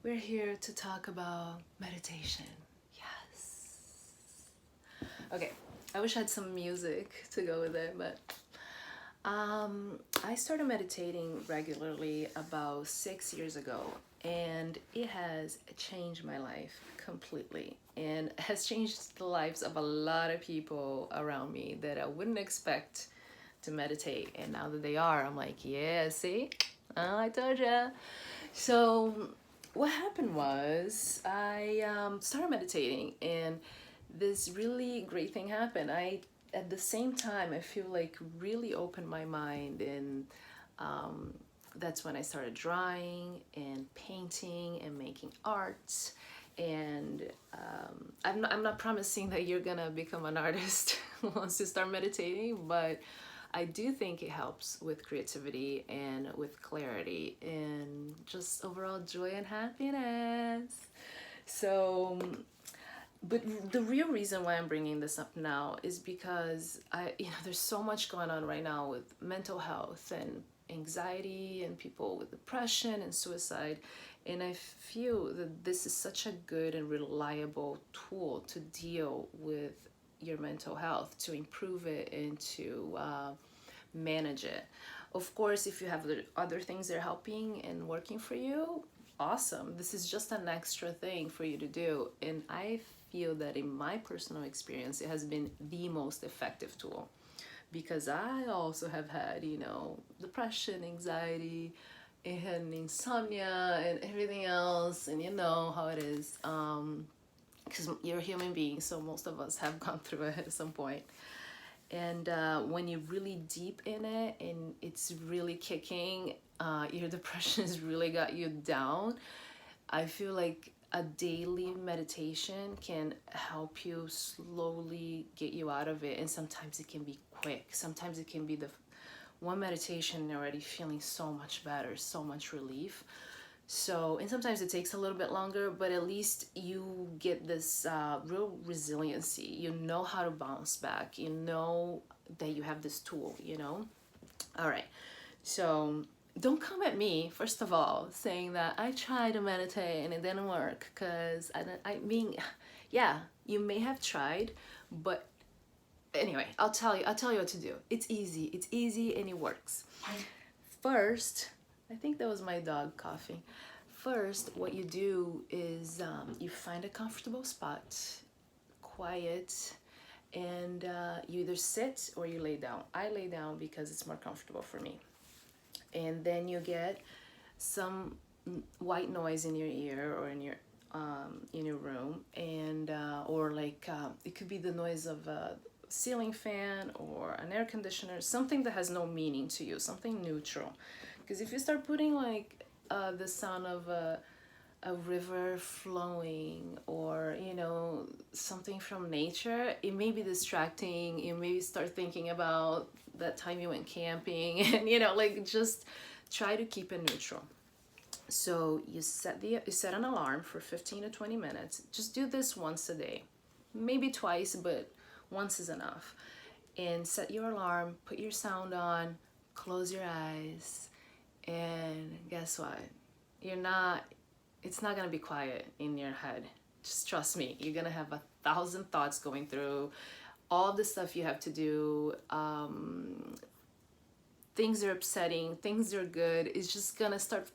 We're here to talk about meditation. Yes. Okay, I wish I had some music to go with it, but I started meditating regularly about 6 years ago, and it has changed my life completely and has changed the lives of a lot of people around me that I wouldn't expect to meditate. And now that they are, I'm like, yeah, see? I told ya. So, what happened was I started meditating, and this really great thing happened. At the same time, I feel like really opened my mind, and um, that's when I started drawing and painting and making art. And I'm not promising that you're gonna become an artist once you start meditating, but I do think it helps with creativity and with clarity and just overall joy and happiness. So, but the real reason why I'm bringing this up now is because there's so much going on right now with mental health and anxiety and people with depression and suicide. And I feel that this is such a good and reliable tool to deal with your mental health, to improve it and to manage it. Of course, if you have other things that are helping and working for you, awesome. This is just an extra thing for you to do. And I feel that in my personal experience, it has been the most effective tool because I also have had, depression, anxiety, and insomnia and everything else. And you know how it is. Because you're a human being, so most of us have gone through it at some point. And when you're really deep in it and it's really kicking, your depression has really got you down. I feel like a daily meditation can help you slowly get you out of it. And sometimes it can be quick. Sometimes it can be the one meditation and already feeling so much better, so much relief. So, and sometimes it takes a little bit longer, but at least you get this real resiliency. You know how to bounce back. You know that you have this tool. All right. So, don't come at me, first of all, saying that I tried to meditate and it didn't work. Because, I mean, yeah, you may have tried, but anyway, I'll tell you what to do. It's easy and it works. First, I think that was my dog coughing. First, what you do is you find a comfortable spot, quiet, and you either sit or you lay down. I lay down because it's more comfortable for me. And then you get some white noise in your ear or in your room, and or like it could be the noise of a ceiling fan or an air conditioner, something that has no meaning to you, something neutral. Because if you start putting like the sound of a river flowing or something from nature, it may be distracting. You maybe start thinking about that time you went camping and like just try to keep it neutral. So you set an alarm for 15 to 20 minutes. Just do this once a day, maybe twice, but once is enough. And set your alarm, put your sound on, close your eyes, and guess what? It's not gonna be quiet in your head. Just trust me, you're gonna have 1,000 thoughts going through, all the stuff you have to do, things are upsetting, things are good. It's just gonna start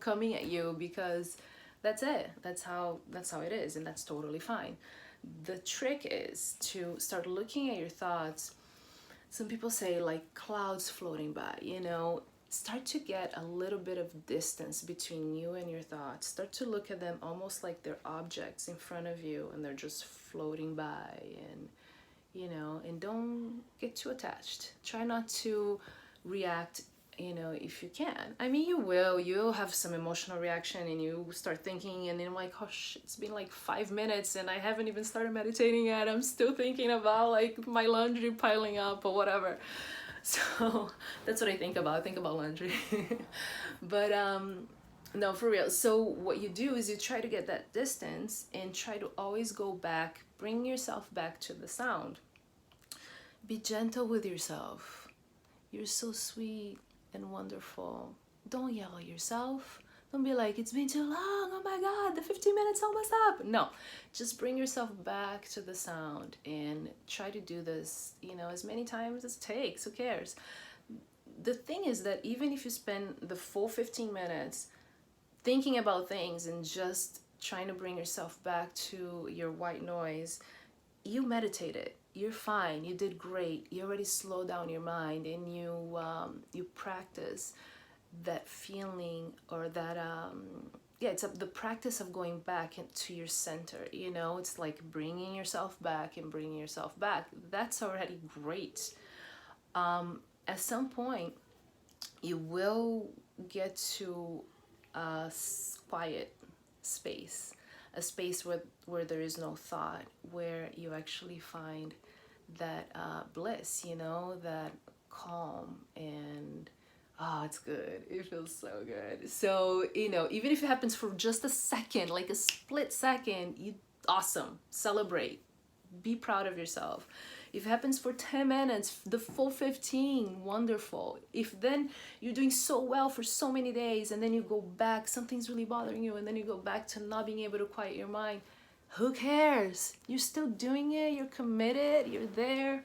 coming at you because that's it. That's how it is, and that's totally fine. The trick is to start looking at your thoughts. Some people say like clouds floating by, start to get a little bit of distance between you and your thoughts. Start to look at them almost like they're objects in front of you and they're just floating by, and and don't get too attached. Try not to react, if you can. I mean, you'll have some emotional reaction and you start thinking, and then I'm like, oh shit, it's been like 5 minutes and I haven't even started meditating yet. I'm still thinking about like my laundry piling up or whatever. So that's what I think about. I think about laundry. But no, for real. So what you do is you try to get that distance and try to always go back, bring yourself back to the sound. Be gentle with yourself. You're so sweet and wonderful. Don't yell at yourself. Don't be like, it's been too long, oh my god, the 15 minutes almost up. No, just bring yourself back to the sound and try to do this, you know, as many times as it takes. Who cares? The thing is that even if you spend the full 15 minutes thinking about things and just trying to bring yourself back to your white noise, you meditated, you're fine, you did great, you already slowed down your mind, and you practice that feeling, or that yeah, it's the practice of going back into your center. You know, it's like bringing yourself back and bringing yourself back. That's already great. At some point you will get to a quiet space, a space where there is no thought, where you actually find that bliss, you know, that calm. And oh, it's good. It feels so good. So, you know, even if it happens for just a second, like a split second, you awesome. Celebrate. Be proud of yourself. If it happens for 10 minutes, the full 15, wonderful. If then you're doing so well for so many days and then you go back, something's really bothering you, and then you go back to not being able to quiet your mind, who cares? You're still doing it, you're committed, you're there,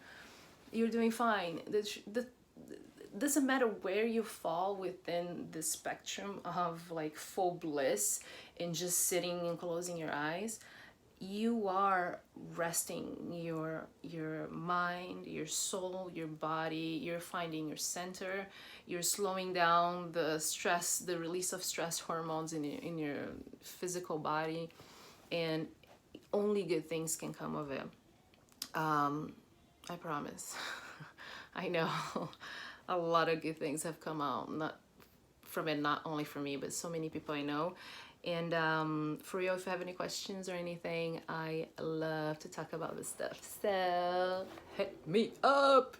you're doing fine. Doesn't matter where you fall within the spectrum of like full bliss and just sitting and closing your eyes. You are resting your mind, your soul, your body. You're finding your center. You're slowing down the stress, the release of stress hormones in your physical body, and only good things can come of it. I promise. I know a lot of good things have come out, not from it, not only for me, but so many people I know. And for real, if you have any questions or anything, I love to talk about this stuff. So hit me up.